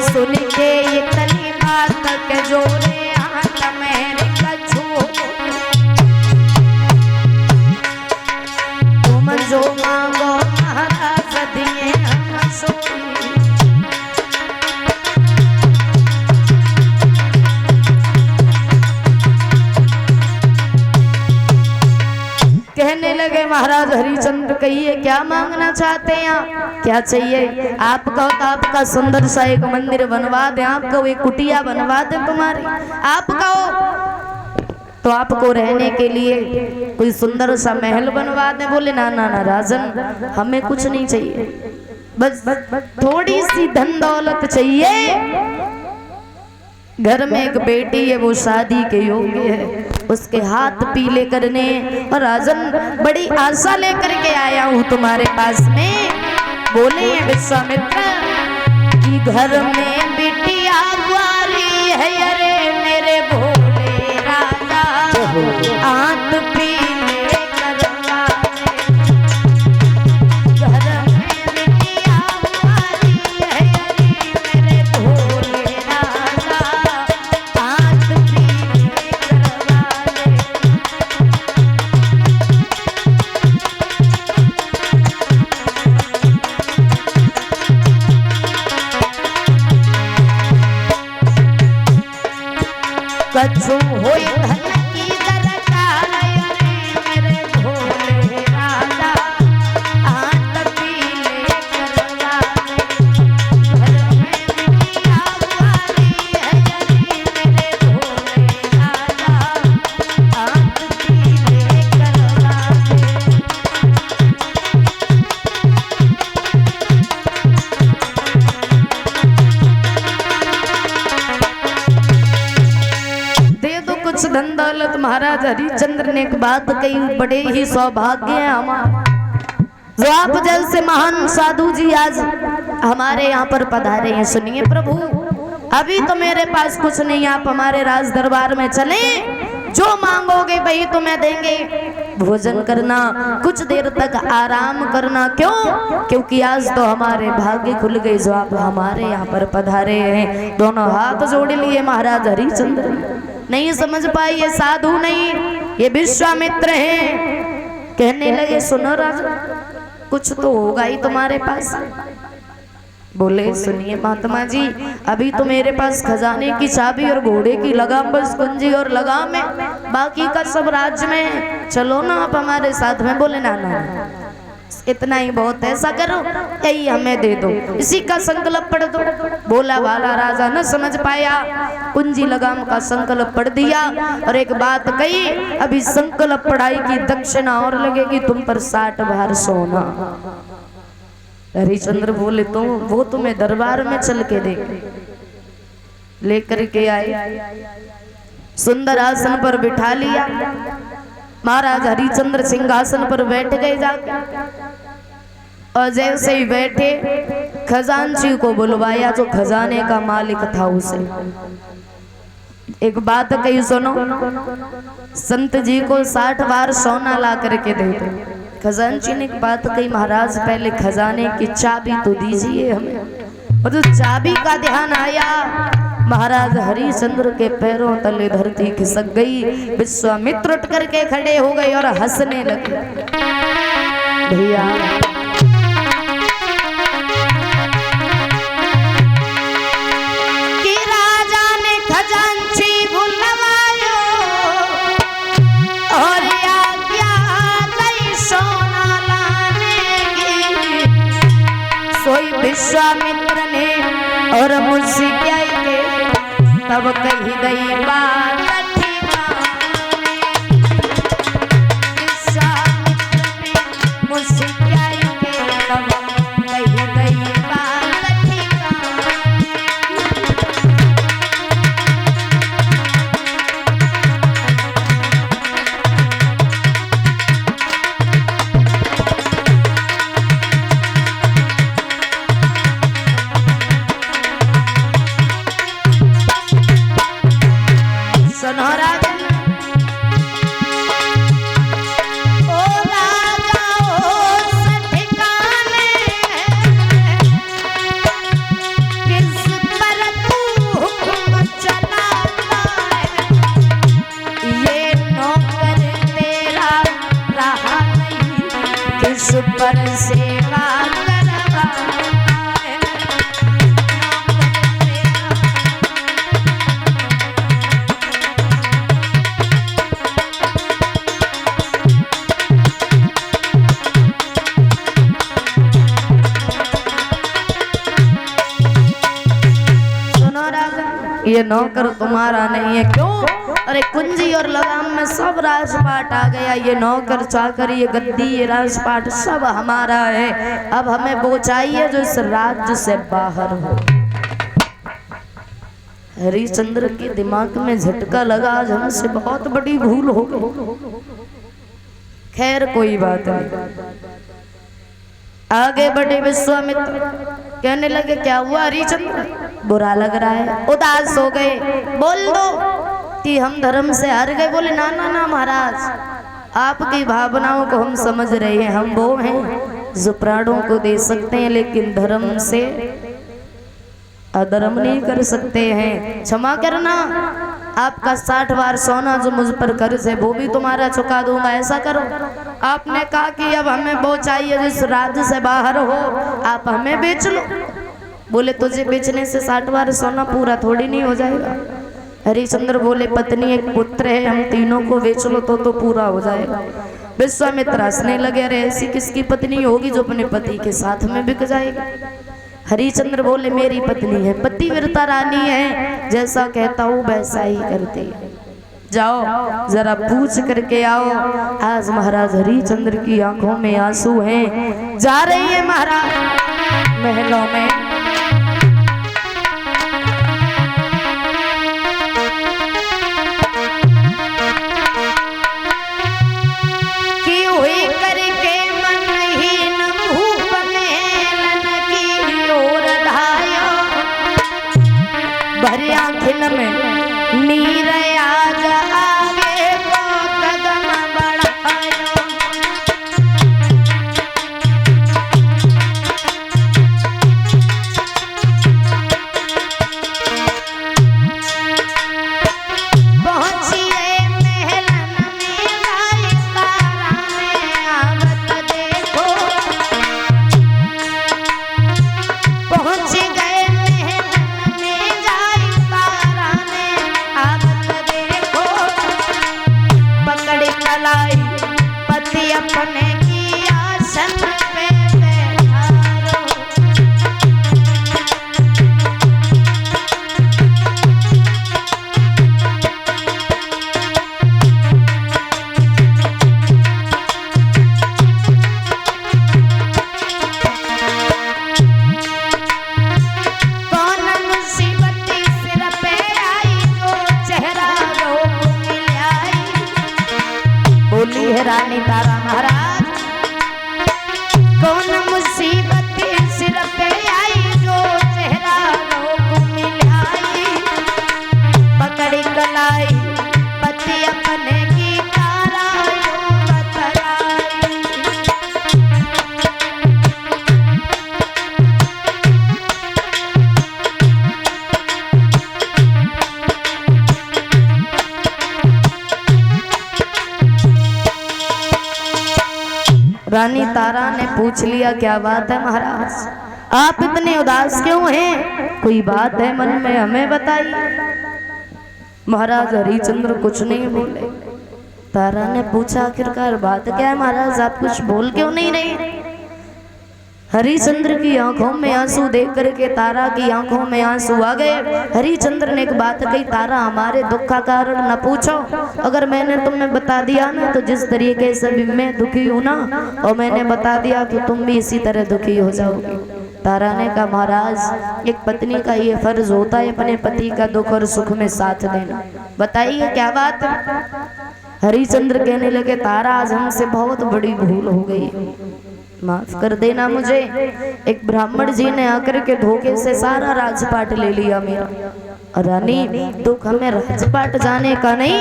सुन के ये कली बात के जोरे हाथ मेरे कछु तुम जो मांगो महाराज दिए हम सोई। कहने लगे महाराज हरिचंद्र कहिए क्या मांगना चाहते हैं आप, क्या चाहिए? आप कहो तो आपका सुंदर सा एक मंदिर बनवा दे, आप कहो एक कुटिया बनवा दे तुम्हारी, आप कहो तो आपको रहने के लिए कोई सुंदर सा महल बनवा दे। बोले ना ना ना राजन हमें कुछ नहीं चाहिए, बस थोड़ी सी धन दौलत चाहिए। घर में एक बेटी है वो शादी के योग्य है, उसके हाथ पीले करने और राजन बड़ी आशा लेकर के आया हूँ तुम्हारे पास में। बोले विश्वामित्र कि घर में बिटिया ग्वारी है, अरे मेरे भोले राजा हाथ पीले करवा दे। घर में बिटिया ग्वारी है, अरे मेरे भोले राजा हाथ पीले करवा दे। कछु होई धन की दरकार, अरे मेरे भोले राजा हाथ पीले करवा दे। घर में बिटिया ग्वारी है, अरे मेरे भोले राजा हाथ पीले करवा दे। दे दो कुछ धन दौलत। महाराज हरिचंद्र ने एक बात कही, बड़े ही सौभाग्य है हमारा जो आप जैसे महान साधु जी आज हमारे यहाँ पर पधारे हैं। सुनिए प्रभु अभी तो मेरे पास कुछ नहीं, आप हमारे राज दरबार में चले, जो मांगोगे वही तुम्हें देंगे। भोजन करना, कुछ देर तक आराम करना, क्यों? क्योंकि आज तो हमारे भाग्य खुल गए जो आप हमारे यहाँ पर पधारे हैं। दोनों हाथ जोड़ लिए महाराज हरिचंद्र। नहीं समझ पाए ये साधु नहीं, ये विश्वामित्र हैं। कहने लगे सुनो राजा कुछ तो होगा ही तुम्हारे पास। बोले सुनिए महात्मा जी अभी तो मेरे पास खजाने की चाबी और घोड़े की लगाम, बस कुंजी और लगाम है, बाकी का सब राज्य में है, चलो ना आप हमारे साथ में। बोले ना ना इतना ही बहुत, ऐसा करो यही हमें दे दो, इसी का संकल्प पढ़ दो। बोला वाला राजा न समझ पाया, कुंजी लगाम का संकल्प पढ़ दिया और एक बात कही, अभी संकल्प पढ़ाई की दक्षिणा और लगेगी तुम पर 60 भार सोना। हरिचंद्र बोले तो वो तुम्हें दरबार में चल के दे। लेकर के आए, सुंदर आसन पर बिठा लिया। महाराज हरिचंद्र सिंहासन पर बैठ गए जाके, और जैसे ही बैठे खजांची को बुलवाया जो खजाने का मालिक था उसे। एक बात कही सुनो, संत जी को 60 बार सोना ला करके दे दो। खजांची ने एक बात कही, महाराज पहले खजाने की चाबी तो दीजिए हमें। और जो चाबी का ध्यान आया, महाराज हरिचंद्र के पैरों तले धरती खिसक गई। विश्वामित्र उठ करके खड़े हो गए और हंसने लगे। भैया कि राजा ने खजांची बुलवायो और आज्ञा दई सोना लाने की। सोई विश्वामित्र ने और मुझसे क्या के तब कही गई बात ठिकाने। विश्वामित्र ने मुझसे क्या के तब कही गई बात ठिकाने। पर सेवा करवा ये नौकर तुम्हारा नहीं है। क्यों? अरे कुंजी और लगाम में सब राजपाट आ गया, ये नौकर चाकर, ये गद्दी, ये राजपाट सब हमारा है। अब हमें वो चाहिए जो इस राज्य से बाहर हो। हरिश्चंद्र के दिमाग में झटका लगा, आज हमसे बहुत बड़ी भूल हो गई। खैर कोई बात नहीं। आगे बढ़े विश्वामित्र, कहने लगे क्या हुआ हरिश्चंद्र, बुरा लग रहा है, उदास हो गए, बोल दो कि हम धर्म से हार गए। बोले ना ना ना महाराज, आपकी भावनाओं को हम समझ रहे हैं, हम वो हैं जो प्राणों को दे सकते हैं लेकिन धर्म से अधर्म नहीं कर सकते हैं। क्षमा करना, आपका 60 बार सोना जो मुझ पर कर्ज है वो भी तुम्हारा चुका दूंगा। ऐसा करो, आपने कहा कि अब हमें वो चाहिए जिस राज्य से बाहर हो, आप हमें बेच लो। बोले तुझे बेचने से 60 बार सोना पूरा थोड़ी नहीं हो जाएगा। हरिश्चंद्र बोले पत्नी एक पुत्र है, हम तीनों को बेच लो तो पूरा हो जाएगा। विश्वामित्र हंसने लगे, अरे ऐसी किसकी पत्नी होगी जो अपने पति के साथ में बिक जाएगी। हरिश्चंद्र बोले मेरी पत्नी है, पतिव्रता रानी है, जैसा कहता हूँ वैसा ही करते हैं। जाओ जरा पूछ करके आओ। आज महाराज हरिश्चंद्र की आंखों में आंसू हैं, जा रही है महाराज महलों में। में नीर आज आगे को कदम बढ़ायो, पहुंचिए महलन में राजतारा में आवत देखो, पहुंच गए पति अपने की आसन पे बैठारो। कौन मुसीबत सिर पे आई जो चेहरा रोग मिलाई। बोली है रानी तारा महाराज, कौन मुसीबत सिर पे आई जो चेहरा रोग मिलाई। पकड़ी कलाई पति अपने की तारा यूं बतलाई। रानी तारा ने पूछ लिया क्या बात है महाराज, आप इतने उदास क्यों हैं, कोई बात है मन में हमें बताइए। महाराज हरिश्चंद्र कुछ नहीं बोले। तारा ने पूछा आखिरकार बात क्या है महाराज, आप कुछ बोल क्यों नहीं रहे। हरिश्चंद्र की आंखों में आंसू देख करके तारा की आंखों में आंसू आ गए। हरिश्चंद्र ने एक बात कही, तारा हमारे दुख का कारण न पूछो, अगर मैंने तुम्हें बता दिया ना तो जिस तरीके से भी मैं दुखी हूं ना, और मैंने बता दिया तो तुम भी इसी तरह दुखी हो जाओगे। तारा ने कहा महाराज एक पत्नी का ये फर्ज होता है अपने पति का दुख और सुख में साथ देना, बताइए क्या बात है। हरिश्चंद्र कहने लगे तारा आज हमसे बहुत बड़ी भूल हो गई, माफ कर देना मुझे। एक ब्राह्मण जी ने आकर के धोखे से सारा राजपाट ले लिया मेरा। और रानी दुख हमें राजपाट जाने का नहीं,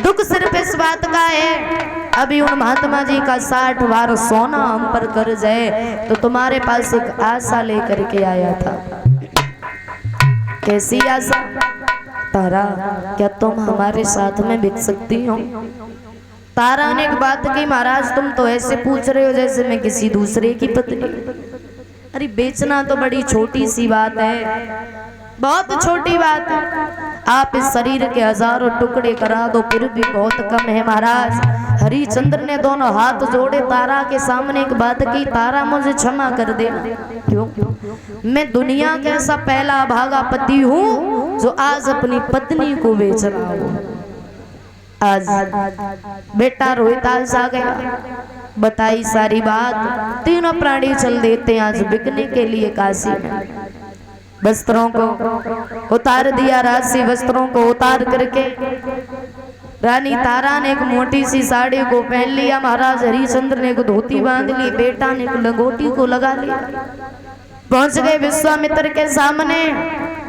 दुख सिर्फ इस बात का है अभी उन महात्मा जी का 60 बार सोना हम पर कर्ज है, तो तुम्हारे पास एक आशा लेकर के आया था। कैसी आशा? तारा क्या तुम हमारे साथ में बिक सकती हो? तारा ने एक बात कही, महाराज तुम तो ऐसे पूछ रहे हो जैसे मैं किसी दूसरे की पत्नी। अरे बेचना तो बड़ी छोटी सी बात है, बहुत छोटी बात है। आप इस शरीर के हजारों टुकड़े करा दो फिर भी बहुत कम है महाराज। हरिश्चंद्र ने दोनों हाथ जोड़े तारा के सामने एक बात की, तारा मुझे क्षमा कर देना। क्यों? मैं दुनिया का ऐसा पहला भागा पति हूँ जो आज अपनी पत्नी को बेच रहा हूँ। आज बेटा रोहित आज आ गया, बताई सारी बात। तीनों प्राणी चल देते आज बिकने के लिए काशी में। वस्त्रों को उतार दिया, राशि वस्त्रों को उतार करके रानी तारा ने एक मोटी सी साड़ी को पहन लिया, महाराज हरिश्चंद्र ने एक धोती बांध ली, बेटा ने एक लंगोटी को लगा लिया। पहुंच गए विश्वामित्र के सामने।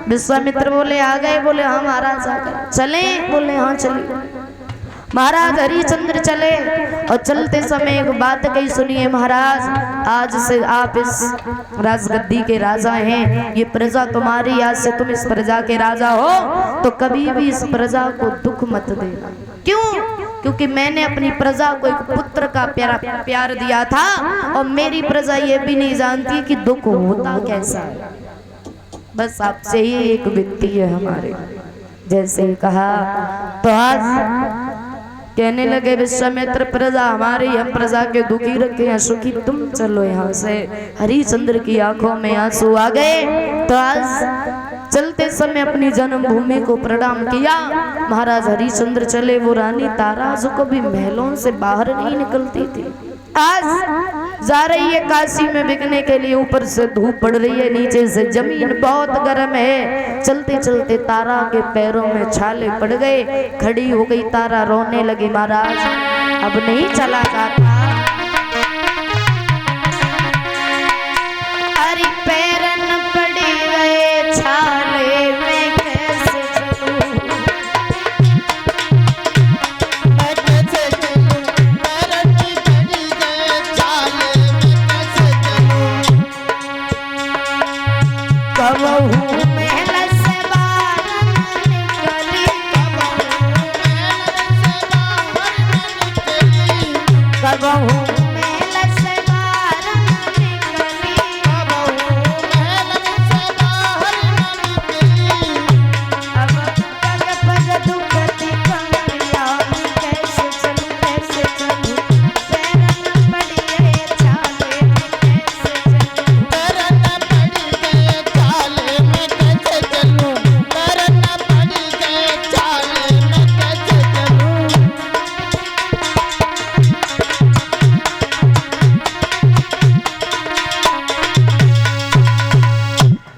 विश्वामित्र बोले आ गए? बोले हाँ महाराज आ गए। चले? बोले हाँ चलिए। महाराज हरिश्चंद्र चले और चलते समय एक बात कही, सुनिए महाराज, आज से आप इस राजगद्दी के राजा हैं, ये प्रजा तुम्हारी, आज से तुम इस प्रजा के राजा हो, तो कभी भी इस प्रजा को दुख मत देना। क्यों? क्योंकि मैंने अपनी प्रजा को एक पुत्र का प्यार दिया था और मेरी प्रजा ये भी नहीं जानती कि दुख होता कैसा है। बस आपसे ही एक विनती है हमारे। जैसे कहा तो आज कहने लगे विश्वामित्र, प्रजा हमारी, हम प्रजा के दुखी रखे हैं सुखी, तुम चलो यहाँ से। हरिश्चंद्र की आंखों में आंसू आ गए। तो आज चलते समय अपनी जन्मभूमि को प्रणाम किया। महाराज हरिश्चंद्र चले। वो रानी तारा जो कभी महलों से बाहर नहीं निकलती थी, आज जा रही है काशी में बिकने के लिए। ऊपर से धूप पड़ रही है, नीचे से जमीन बहुत गर्म है। चलते चलते तारा के पैरों में छाले पड़ गए, खड़ी हो गई तारा, रोने लगी, महाराज अब नहीं चला जाता। अरे पैरन पड़ी गए छाले में कैसे चलूं,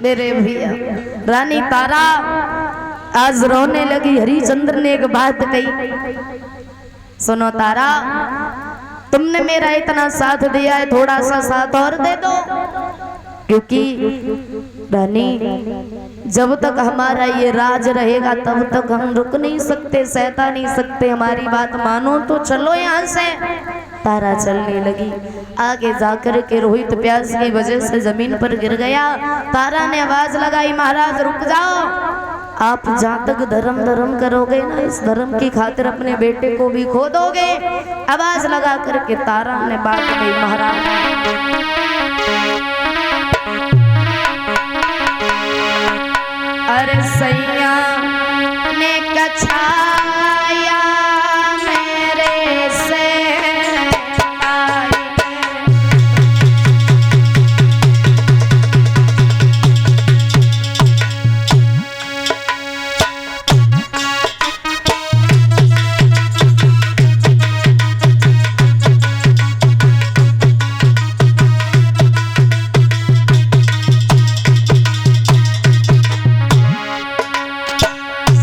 मेरे भैया। रानी तारा आज रोने लगी। हरिश्चंद्र ने एक बात कही, सुनो तारा, तुमने मेरा इतना साथ दिया है, थोड़ा सा साथ और दे दो। क्योंकि रानी, जब तक हमारा ये राज रहेगा तब तक हम रुक नहीं सकते, सहता नहीं सकते, हमारी बात मानो तो चलो यहाँ से। तारा चलने लगी। आगे जाकर के रोहित प्यास की वजह से जमीन पर गिर गया। तारा ने आवाज लगाई, महाराज रुक जाओ, आप जहाँ तक धर्म करोगे ना, इस धर्म की खातिर अपने बेटे को भी खो दोगे। आवाज लगा करके तारा ने बात कही, महाराज अरे सैया ने कछाया मेरे से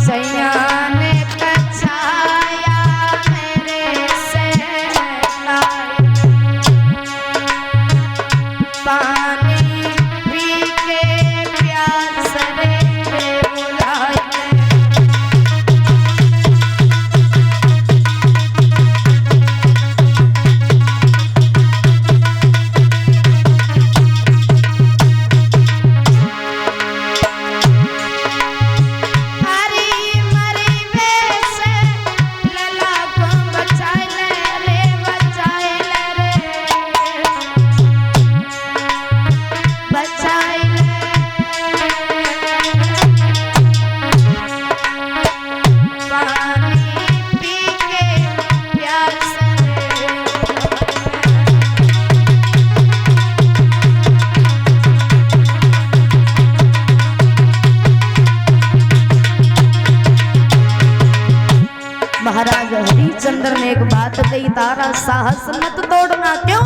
सैया ने महाराज हरिश्चंद्र ने एक बात कही, तारा साहस मत तोड़ना। क्यों?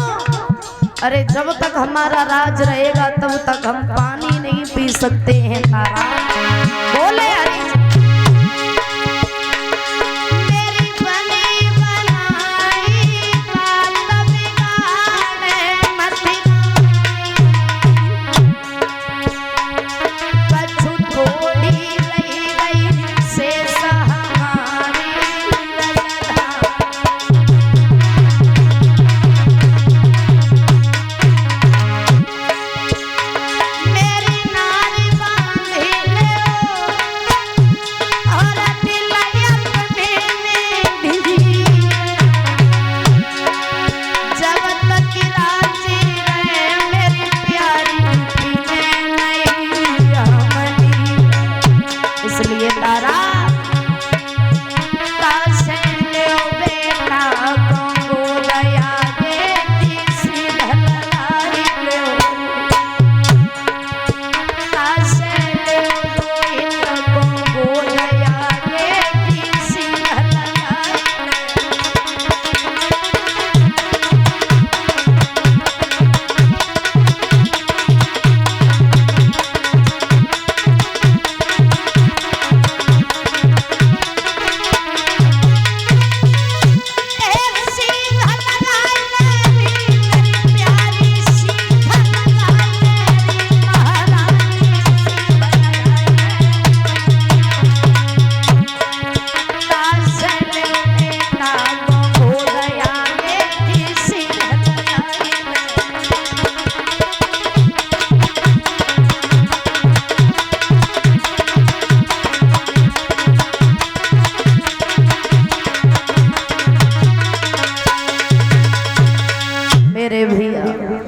अरे जब तक हमारा राज रहेगा तब तक हम पानी नहीं पी सकते हैं तारा। बोले हरि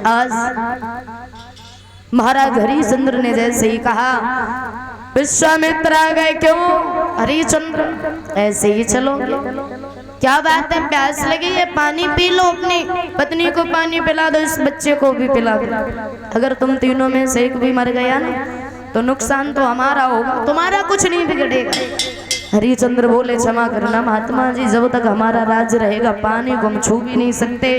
आज महाराज हरिश्चंद्र ने जैसे ही कहा, विश्वामित्र आ गए। क्यों हरिश्चंद्र? ऐसे ही चलोगे? क्या बात है, प्यास लगी है, पानी पी लो, अपनी पत्नी को पानी पिला दो, इस बच्चे को भी पिला दो। अगर तुम तीनों में से एक भी मर गया ना तो नुकसान तो हमारा होगा, तुम्हारा कुछ नहीं बिगड़ेगा। हरिश्चंद्र बोले, क्षमा करना महात्मा जी, जब तक हमारा राज रहेगा पानी को हम छू भी नहीं सकते।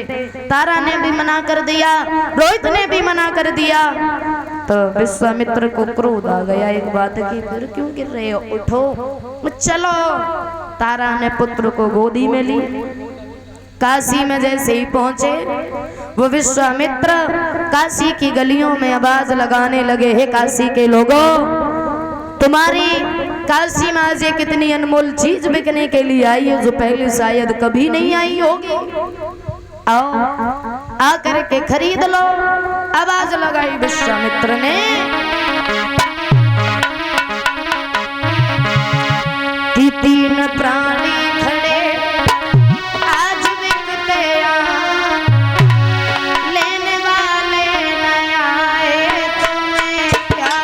तारा ने भी मना कर दिया, रोहित ने भी मना कर दिया। तो विश्वामित्र को क्रोध आ गया एक बात की, फिर क्यों गिर रहे हो, उठो चलो। तारा ने पुत्र को गोदी में ली। काशी में जैसे ही पहुंचे वो विश्वामित्र काशी की गलियों में आवाज लगाने लगे, हे काशी के लोगों, तुम्हारी काशी में आज ये कितनी अनमोल चीज बिकने के लिए आई है जो पहले शायद कभी नहीं आई होगी। आओ आकर के खरीद लो। आवाज लगाई विश्वामित्र ने, कि तीन प्राणी खड़े आज बिकते लेने वाले न आए, तुम्हें क्या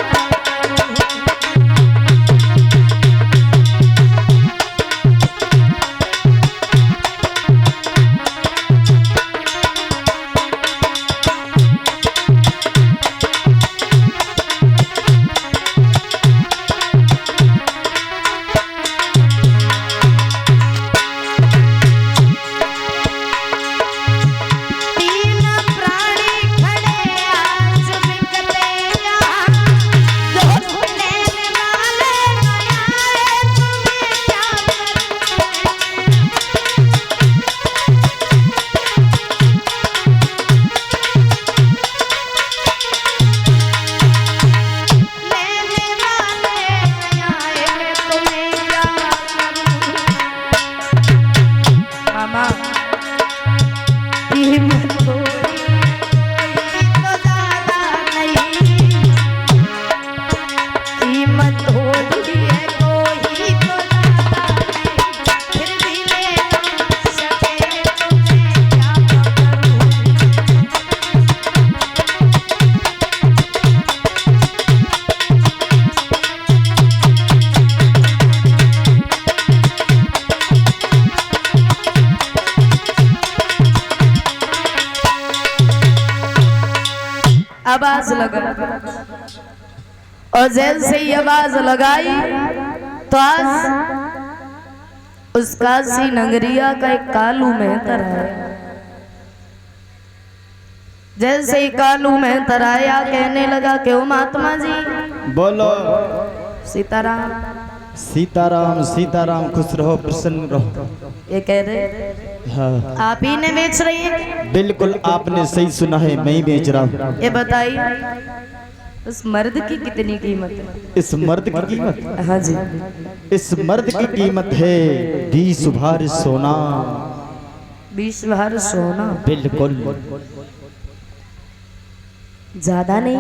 आवाज लगा। और जैसे ही आवाज लगाई तो आज उस काशी नगरिया का एक कालू मेहतर है। जैसे ही कालू मेहतर आया कहने लगा कि ओ महात्मा जी बोलो। सीताराम सीताराम सीताराम, खुश रहो प्रसन्न रहो। ये कह रहे हाँ आप ही ने बेच रही है? बिल्कुल आपने सही सुना है, मैं ही बेच रहा हूँ। ये बताइए उस मर्द की कितनी कीमत है? इस मर्द की कीमत, हाँ जी, इस मर्द की कीमत है 20 भार सोना। 20 भार सोना? बिल्कुल ज्यादा नहीं?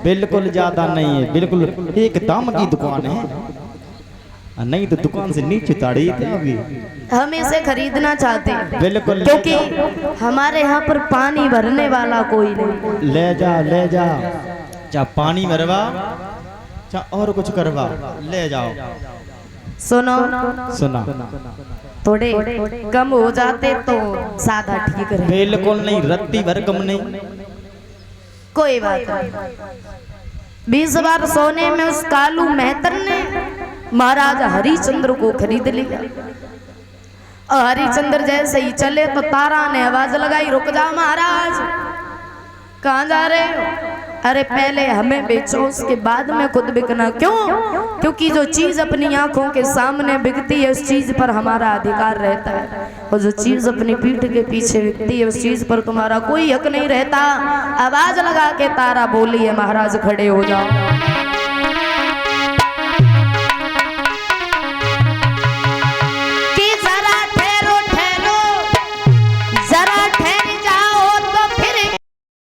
बिल्कुल ज्यादा नहीं है, बिल्कुल एक दाम की दुकान है, नहीं तो दुकान से नीचे ताड़ी देगी। हम इसे खरीदना चाहते हैं बिल्कुल क्योंकि हमारे यहाँ पर पानी भरने वाला कोई नहीं। ले जा ले जा, चाहे पानी भरवा चाहे और कुछ करवा, ले जाओ। सुनो सुना थोड़े कम हो जाते तो सादा ठीक रहे। बिल्कुल नहीं, रत्ती भर कम नहीं। कोई बात नहीं। 20 बार सोने में उस कालू मेहतर ने महाराजा हरिचंद्र को खरीद लिया। और हरिचंद्र जैसे ही चले तो तारा ने आवाज लगाई, रुक जाओ महाराज, कहाँ जा रहे हो? अरे पहले हमें बेचो, उसके बाद में खुद बिकना। क्यों? क्योंकि जो चीज अपनी आंखों के सामने बिकती है उस चीज पर हमारा अधिकार रहता है, और जो चीज अपनी पीठ के पीछे बिकती है उस चीज पर तुम्हारा कोई हक नहीं रहता। आवाज लगा के तारा बोली है, महाराज खड़े हो जाओ।